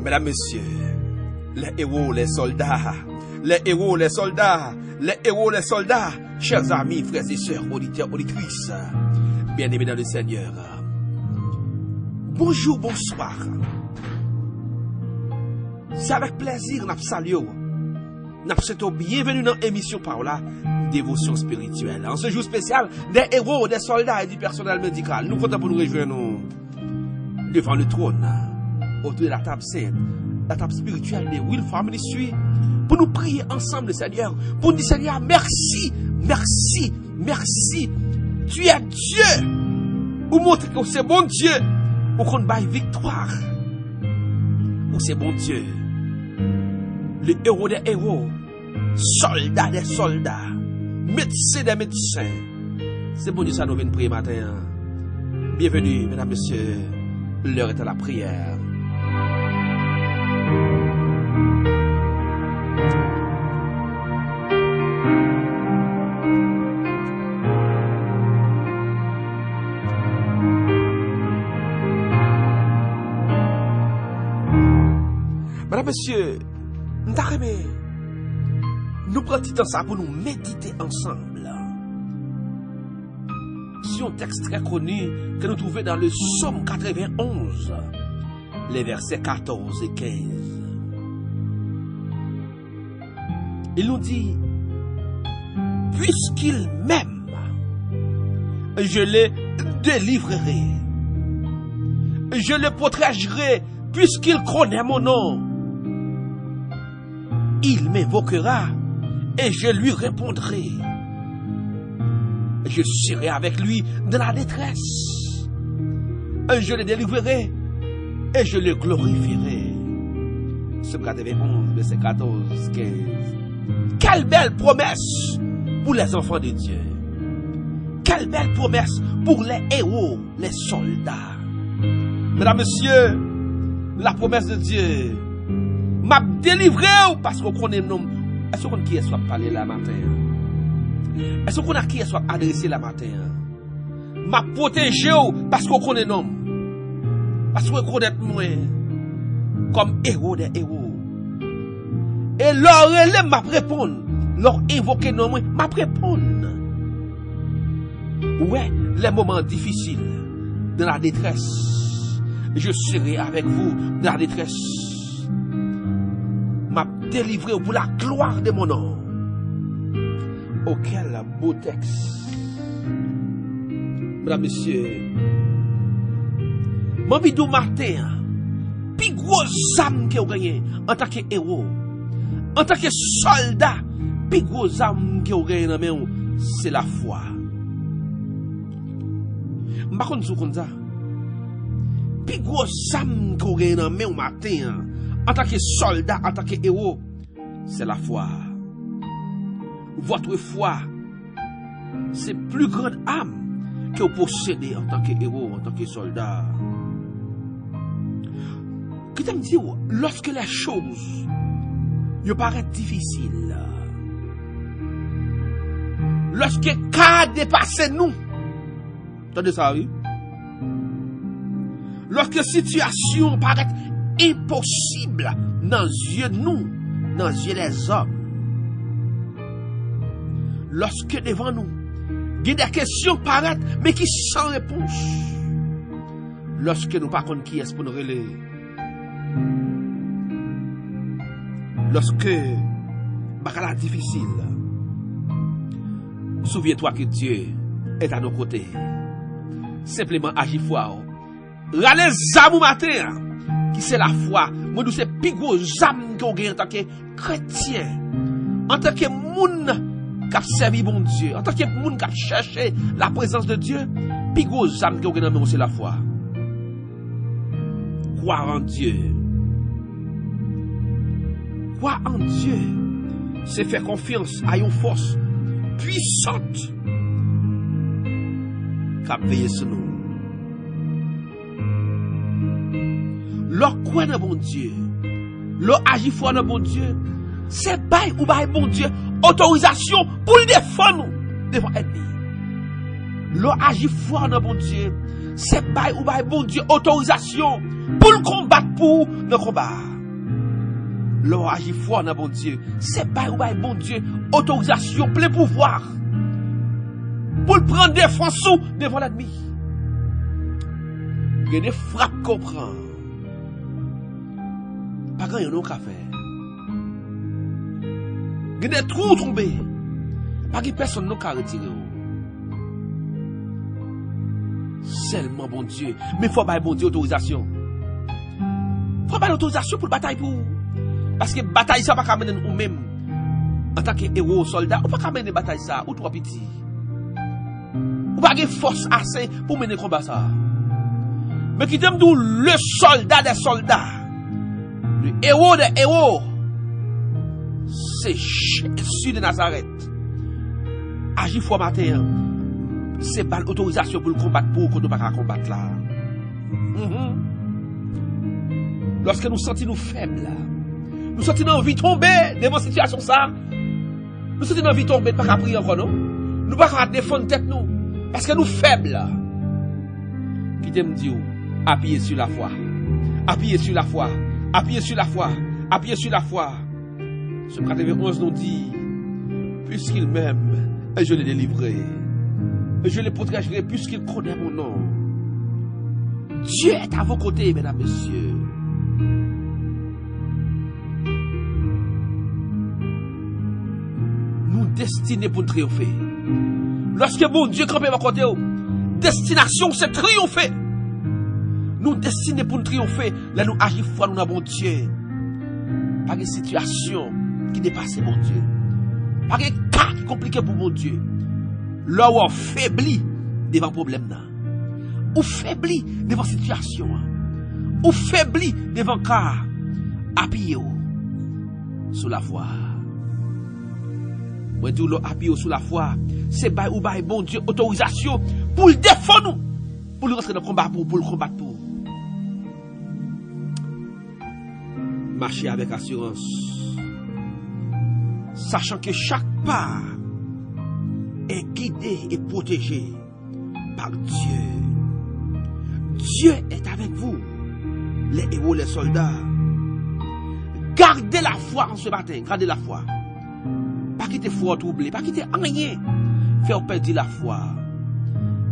Mesdames, messieurs, les héros, les soldats, les héros, les soldats, les héros, les soldats, chers amis, frères et sœurs, auditeurs, auditrices, bien-aimés dans le Seigneur. Bonjour, bonsoir. C'est avec plaisir que nous saluons. Nous souhaitons bienvenue dans l'émission par là, Dévotion spirituelle. En ce jour spécial, des héros, des soldats et du personnel médical, nous comptons pour nous rejoindre devant le trône, autour de la table sainte, la table spirituelle de Will Family Suite, pour nous prier ensemble, Seigneur, pour nous dire, Seigneur, merci, merci, merci. Tu es Dieu. Ou montre que c'est bon Dieu, ou qu'on baille victoire. Ou c'est bon Dieu. Le héros des héros, soldat des soldats, médecin des médecins. C'est bon Dieu, ça nous vient prier matin. Bienvenue, mesdames, messieurs. L'heure est à la prière. Madame, monsieur, nous prenons du temps ça pour nous méditer ensemble sur un texte très connu que nous trouvons dans le Psaume 91, les versets 14 et 15. Il nous dit, puisqu'il m'aime, je le délivrerai, je le protégerai, puisqu'il connaît mon nom. Il m'invoquera et je lui répondrai. Je serai avec lui dans la détresse. Je le délivrerai et je le glorifierai. Psaume 91, verset 14, 15. Quelle belle promesse pour les enfants de Dieu. Quelle belle promesse pour les héros, les soldats. Mesdames, messieurs, la promesse de Dieu m'a délivré parce qu'on connaît le nom. Est-ce qu'on a qui est soit parler la matin? Est-ce qu'on a qui est soit adressé la matin? M'a protégé parce qu'on connaît le nom. Parce qu'on connaît moi comme héros des héros. Et leur élève m'a répondre. Leur invoquer nom m'a répondre. Ouais, les moments difficiles, dans la détresse, je serai avec vous dans la détresse. M'a délivré pour la gloire de mon nom. Oh, quel beau texte. Mesdames, messieurs, mon vidéo matin, plus gros âme que vous gagnez en tant que héros, en tant que soldat, plus gros âme que vous gagnez, c'est la foi. Par contre, plus gros âme que vous gagnez dans le matin, en tant que soldat, en tant que héros, c'est la foi. Votre foi, c'est plus grande âme que vous possédez en tant que héros, en tant que soldat. Que tu me dis, lorsque les choses me paraissent difficiles, lorsque cas dépasse nous, entendez ça, oui? Lorsque la situation paraît impossible dans les yeux de nous, dans les yeux des hommes. Lorsque devant nous, il y a des questions paraître, mais qui sans réponse. Lorsque nous ne savons pas qui est pour nous relayer. Lorsque c'est difficile, souviens-toi que Dieu est à nos côtés. Simplement agis foi. Râlez âmes matin. Qui c'est la foi, moi nous c'est plus gros âme qu'on gagne en tant que chrétien, en tant que monde qui a servi bon Dieu, en tant que monde qui a cherché la présence de Dieu, plus gros âme qu'on gagne c'est la foi. Croire en Dieu. Croire en Dieu, c'est faire confiance à une force puissante qui a veillé sur nous. Leur croit dans bon Dieu, leur agit fort dans bon Dieu, c'est bail ou bail bon Dieu, autorisation pour le défendre devant l'ennemi. Leur agit fort dans bon Dieu, c'est bail ou bail bon Dieu, autorisation pour le combattre pour le combat. L'on agit fort dans bon Dieu. C'est pas bon Dieu autorisation, plein pouvoir pour le prendre défense devant l'ennemi. Il y a des frappes qu'on prend. Pas grand yon qu'à faire. Il y a des trous tombés. Pas que personne n'a qu'à retirer. Seulement bon Dieu. Mais il faut pas bon Dieu autorisation. Il faut pas l'autorisation pour la bataille pour. Parce que bataille ça pas qu'à mener nous même. En tant que héros soldat, ou pas qu'à mener bataille ça ou trop petit. Ou pas de force assez pour mener combat ça. Mais qui t'aime d'où le soldat des soldats. Le héros des héros. C'est Jésus de Nazareth. Agis fort matin. C'est pas l'autorisation pour le combattre pour qu'on ne pas combattre là. Lorsque nous sentons nous faibles, nous sentons envie de tomber devant cette situation ça. Nous sentons envie de tomber, pas prier encore non. Nous pas défendre tête nous parce que nous faibles. Qui t'aime dire appuyez sur la foi. Appuyez sur la foi. Appuyez sur la foi. Appuyez sur la foi. Ce 91 nous dit puisqu'il m'aime, je l'ai délivré. Je les protégerai puisqu'il connaît mon nom. Dieu est à vos côtés, mesdames, messieurs. Nous destinés pour triompher. Lorsque mon Dieu campe à vos côtés, destination c'est triompher. Nous destinés pour triompher. Là nous agissons foi, nous avons bon Dieu. Pas de situation qui dépasse mon Dieu. Pas de cas qui compliqué pour mon Dieu. Là où on faiblit devant problème là. Ou faiblit devant situation. Ou faiblit devant cas. Appuyez sur la foi. Moi dis l'on appuyer sur la foi. C'est bail ou bail bon Dieu autorisation pour le défendre nous. Pour le rentrer dans le combat pour le combattre pour. Marcher avec assurance. Sachant que chaque pas est guidé et protégé par Dieu. Dieu est avec vous, les héros, les soldats. Gardez la foi en ce matin, gardez la foi. Pas quitter foi troublé, pas quitter rien. Faire perdre la foi.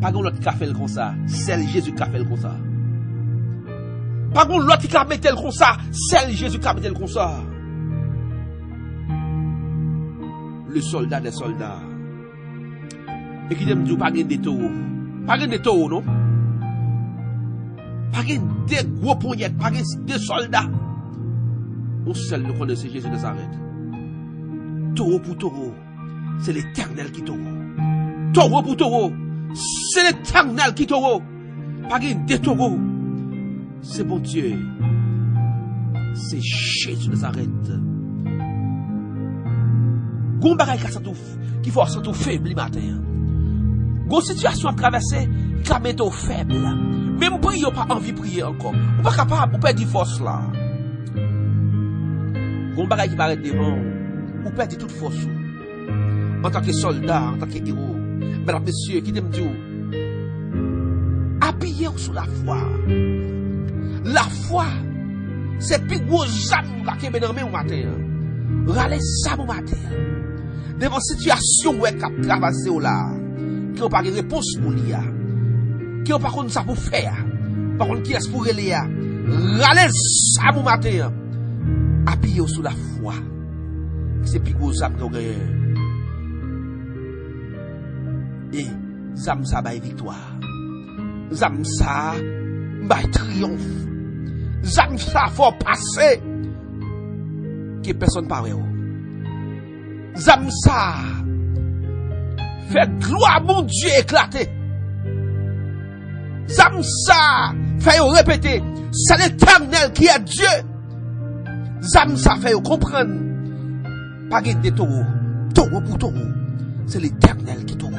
Pas qu'on l'autre qui a fait comme ça, c'est Jésus qui a fait comme ça. Pas qu'on l'autre qui a mis tel comme ça, c'est Jésus qui a mis tel comme ça. Le soldat des soldats. Et qui me dit pas de taureaux. Pas de taureaux, non? Pas de gros poignettes, pas de soldats. On seul nous connaît Jésus de Nazareth. Taureau pour taureau, c'est l'Éternel qui taureau. Taureau pour taureau, c'est l'Éternel qui taureau. Pas de taureaux. C'est bon Dieu. C'est Jésus de Nazareth. Gon bagay qui force tout faible matin. Gon situation à traverser qui a mettre faible. Même prier pas envie de prier encore. Ou pas capable ou perdre force là. Gon bagay qui paraît devant ou perdre toute force. En tant que soldat, en tant que héros. Mesdames, messieurs, qui t'aime dire appuyez sur la foi. La foi, c'est plus gros âme qui est dans le matin. Râlez ça au matin. Devant situation où est cap traverser là, qui n'a pas de réponse pour l'IA, qui n'a pas de ça pour faire, par contre qui est pour l'IA, râlez ça au matin. Appuyez sur la foi. C'est plus gros âme qu'on gagne. Et zam ça baille victoire. Zam ça baille triomphe. Zam ça faut passer. Que personne pas vrai. Zam ça fait gloire mon Dieu éclater. Zam ça fait répéter, c'est l'Éternel qui est Dieu. Zam ça fait comprendre. Pas de taureau. Taureau pour taureau. C'est l'Éternel qui taureau.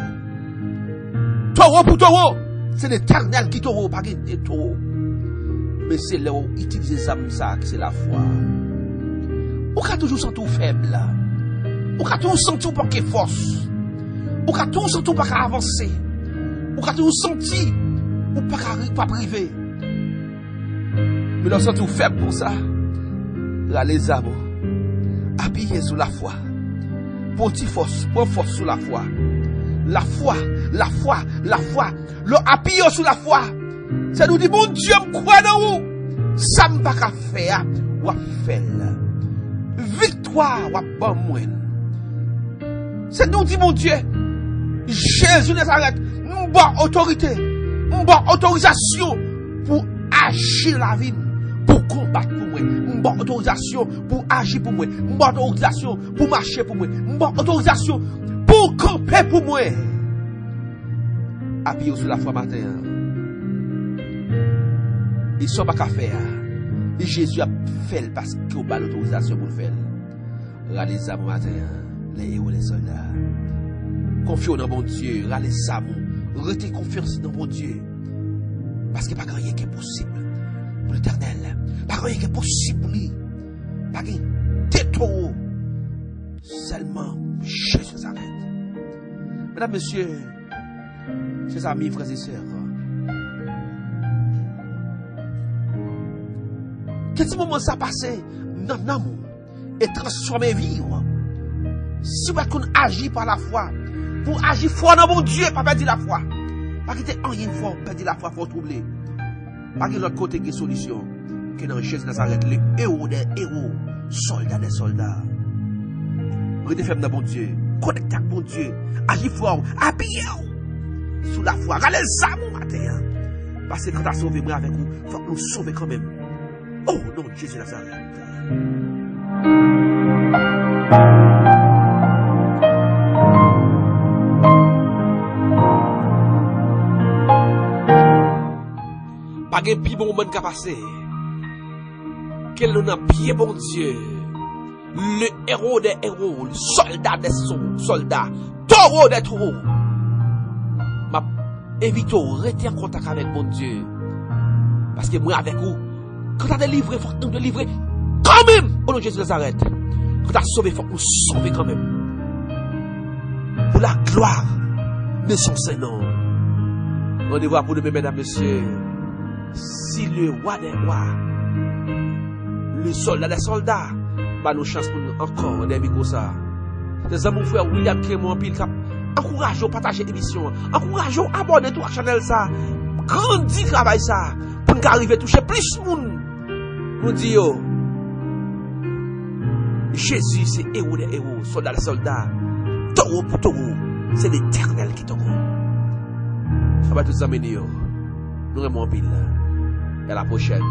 Taureau pour taureau. C'est l'Éternel qui taureau. Pas de taureau. Mais c'est là où utiliser Zam ça qui c'est la foi. Ou ka toujours sentir faible. Ou ka toujours sentir pas que force. Ou ka toujours sentir pas avancer. Ou ka toujours sentir ou pas privé. Mais lorsque tu faible pour ça, là les âmes, Appuyez sur la foi. Pour force, pour force sur la foi. La foi, la foi, la foi. Le appuyez sur la foi. Ça nous dit, mon Dieu, me croit dans vous. Ça me pas qu'à faire, ou à faire. Victoire, ou à bon moyen. Ça nous dit, mon Dieu, Jésus Nazareth, nous avons autorité, nous avons autorisation pour agir la vie, pour combattre pour moi. Nous avons autorisation pour agir pour moi. Nous avons autorisation pour marcher pour moi. Nous avons autorisation pour camper pour moi. Appuyez sur la foi matin. Ils ne sont pas qu'à faire. Et Jésus a fait parce qu'il a l'autorisation pour le faire. Regardez ça mon matin. Les héros, les soldats. Confions dans mon Dieu. Regardez ça mon. Retez confiance dans mon Dieu. Parce qu'il n'y a pas rien qui est possible pour l'éternel. Pas rien qui est possible pour lui. Pas rien. Tétro. Seulement Jésus s'arrête. Mesdames, messieurs, chers amis, frères et sœurs. Quel moment ça passé dans l'amour et transformer vivre. Si vous agir par la foi, pour agir fort dans mon Dieu, pas perdre la foi. Pas quitter rien fort, perdre la foi, faut troubler. Pas qu'il y a l'autre côté qui est solution. Que dans Jésus Nazareth, le héros des héros, soldat des soldats. Restez ferme dans mon Dieu, connectez avec mon Dieu, agis fort, appuyez-vous sous la foi. Regardez ça, mon matin. Parce que quand tu as sauvé moi avec vous, il faut que nous sauver quand même. Oh non, Jésus Nazareth. Pas de plus bon moment qu'à passer. Quel nom a bien bon Dieu. Le héros des héros, le soldat des soldats, taureau des taureaux. Ma évite rester en contact avec mon Dieu. Parce que moi avec vous, quand tu as délivré, il faut que nous délivrer quand même. Oh non, Jésus Nazareth. Quand tu as sauvé, il faut que nous sauver quand même. Pour la gloire de son Saint-Nom. Rendez-vous pour demain, mesdames, messieurs. Si le roi des rois, le soldat des soldats, bah nous chance pour nous encore des comme ça. Des amis, frère William Clément, pile cap. Encourageons à partager l'émission. Encourageons à abonner tout à channel ça. Grandi travail ça. Pour nous arriver à toucher plus de monde. Nous disons, Jésus c'est héros des héros, soldat des soldats. Taureau pour taureau. C'est l'Éternel qui t'aura. Ça va tous amener. Nous aimons pile. Et à la prochaine.